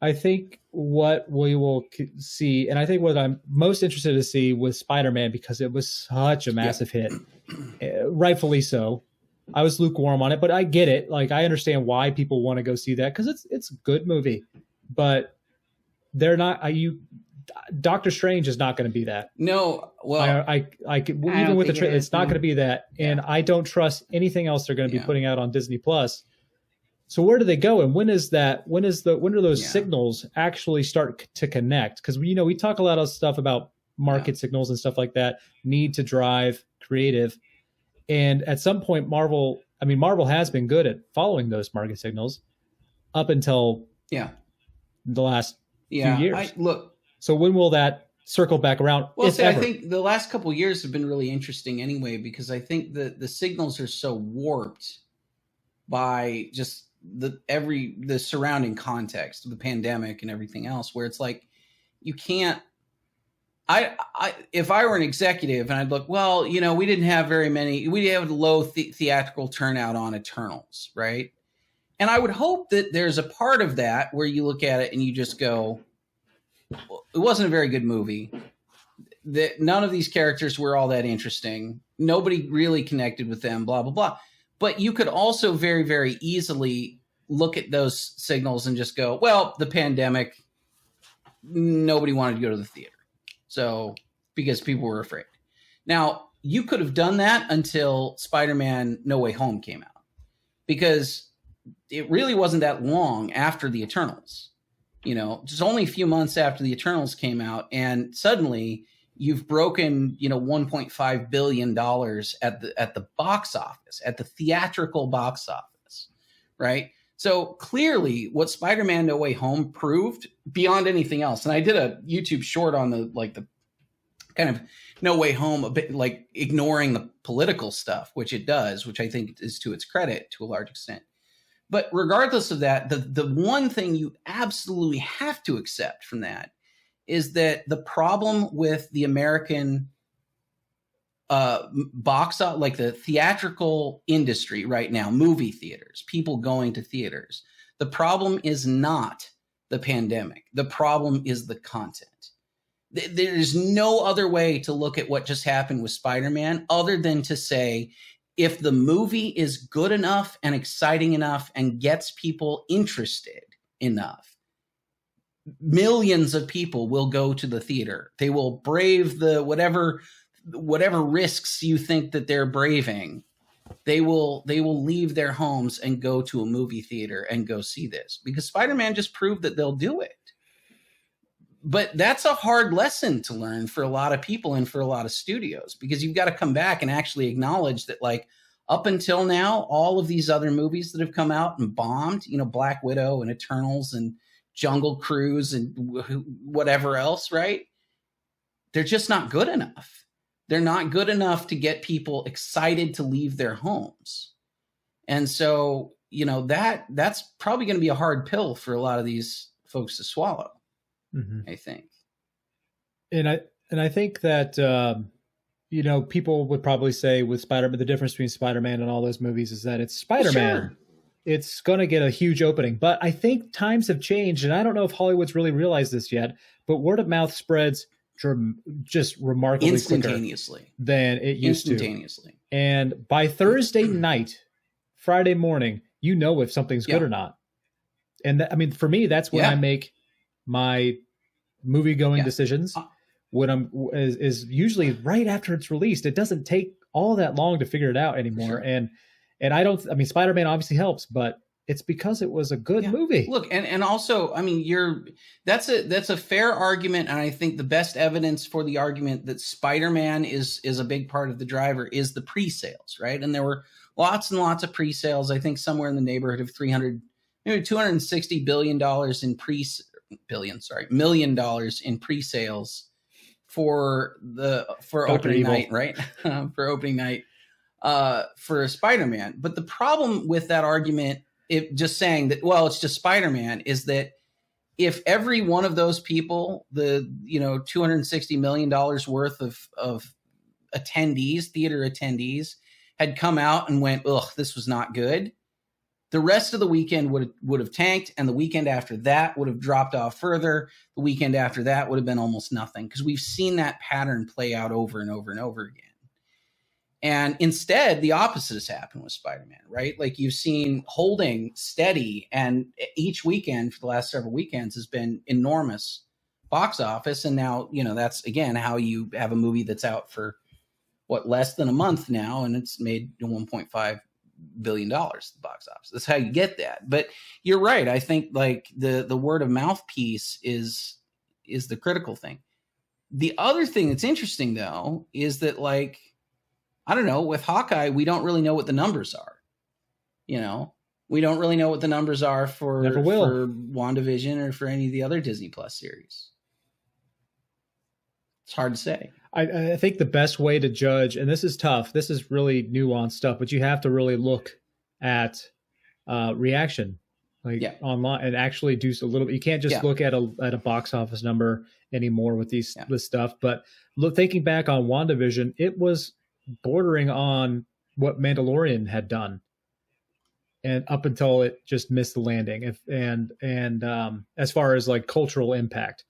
I think what we will see, and I think what I'm most interested to see with Spider-Man, because it was such a Yeah. massive hit, rightfully so. I was lukewarm on it, but I get it. Like I understand why people want to go see that because it's a good movie, but they're not. Doctor Strange is not going to be that. No, well, I even don't with the think it trailer, is, it's not no. going to be that, and Yeah. I don't trust anything else they're going to be Yeah. putting out on Disney Plus. So where do they go, and when is that? When do those Yeah. signals actually start to connect? Because we talk a lot of stuff about market signals and stuff like that, need to drive creative, and at some point, Marvel has been good at following those market signals up until Yeah. the last Yeah. few years. Look, So when will that circle back around? well, if see, I ever? think the last couple of years have been really interesting anyway, because I think the signals are so warped by just the surrounding context of the pandemic and everything else, where it's like you can't. If I were an executive and I'd look, well, we didn't have very many, we have low theatrical turnout on Eternals, right? And I would hope that there's a part of that where you look at it and you just go, well, it wasn't a very good movie. That none of these characters were all that interesting. Nobody really connected with them, blah, blah, blah. But you could also very, very easily look at those signals and just go, well, the pandemic, nobody wanted to go to the theater. So, because people were afraid. Now, you could have done that until Spider-Man No Way Home came out, because it really wasn't that long after the Eternals. Just only a few months after the Eternals came out, and suddenly you've broken, $1.5 billion at the box office, at the theatrical box office, right? So clearly what Spider-Man No Way Home proved beyond anything else, and I did a YouTube short on the kind of No Way Home, a bit like ignoring the political stuff, which it does, which I think is to its credit to a large extent. But regardless of that, the one thing you absolutely have to accept from that is that the problem with the American box office, like the theatrical industry right now, movie theaters, people going to theaters, the problem is not the pandemic. The problem is the content. There's no other way to look at what just happened with Spider-Man other than to say, if the movie is good enough and exciting enough and gets people interested enough, millions of people will go to the theater. They will brave the whatever risks you think that they're braving. They will leave their homes and go to a movie theater and go see this, because Spider-Man just proved that they'll do it. But that's a hard lesson to learn for a lot of people and for a lot of studios, because you've got to come back and actually acknowledge that, like, up until now, all of these other movies that have come out and bombed, Black Widow and Eternals and Jungle Cruise and whatever else, right? They're just not good enough. They're not good enough to get people excited to leave their homes. And so, that's probably going to be a hard pill for a lot of these folks to swallow. Mm-hmm. I think. And I think that, people would probably say with Spider-Man, the difference between Spider-Man and all those movies is that it's Spider-Man. Sure. It's going to get a huge opening. But I think times have changed, and I don't know if Hollywood's really realized this yet, but word of mouth spreads just remarkably instantaneously than it used to. And by Thursday night, Friday morning, if something's good or not. And for me, that's when I make my movie going decisions. When is usually right after it's released. It doesn't take all that long to figure it out anymore. Sure. And Spider-Man obviously helps, but it's because it was a good movie. Look, and also, that's a fair argument, and I think the best evidence for the argument that Spider-Man is a big part of the driver is the pre-sales, right? And there were lots and lots of pre-sales. I think somewhere in the neighborhood of $260 billion in $1 million in pre-sales for opening night, right? For opening night for Spider-Man. But the problem with that argument, just saying that, well, it's just Spider-Man, is that if every one of those people, the $260 million worth of attendees, theater attendees, had come out and went, ugh, this was not good, The rest of the weekend would have tanked, and the weekend after that would have dropped off further. The weekend after that would have been almost nothing, because we've seen that pattern play out over and over and over again. And instead, the opposite has happened with Spider-Man, right? Like, you've seen holding steady, and each weekend for the last several weekends has been enormous box office. And now, that's, again, how you have a movie that's out for, less than a month now, and it's made $1.5 billion at the box office. That's how you get that. But you're right. I think, like, the word of mouth piece is the critical thing. The other thing that's interesting, though, is that, like, I don't know, with Hawkeye, we don't really know what the numbers are. We don't really know what the numbers are for WandaVision or for any of the other Disney Plus series. It's hard to say. I think the best way to judge, and this is tough, this is really nuanced stuff, but you have to really look at reaction, online, and actually do a little bit. You can't just look at a box office number anymore with this stuff. But thinking back on WandaVision, it was bordering on what Mandalorian had done, and up until it just missed the landing. And as far as, like, cultural impact,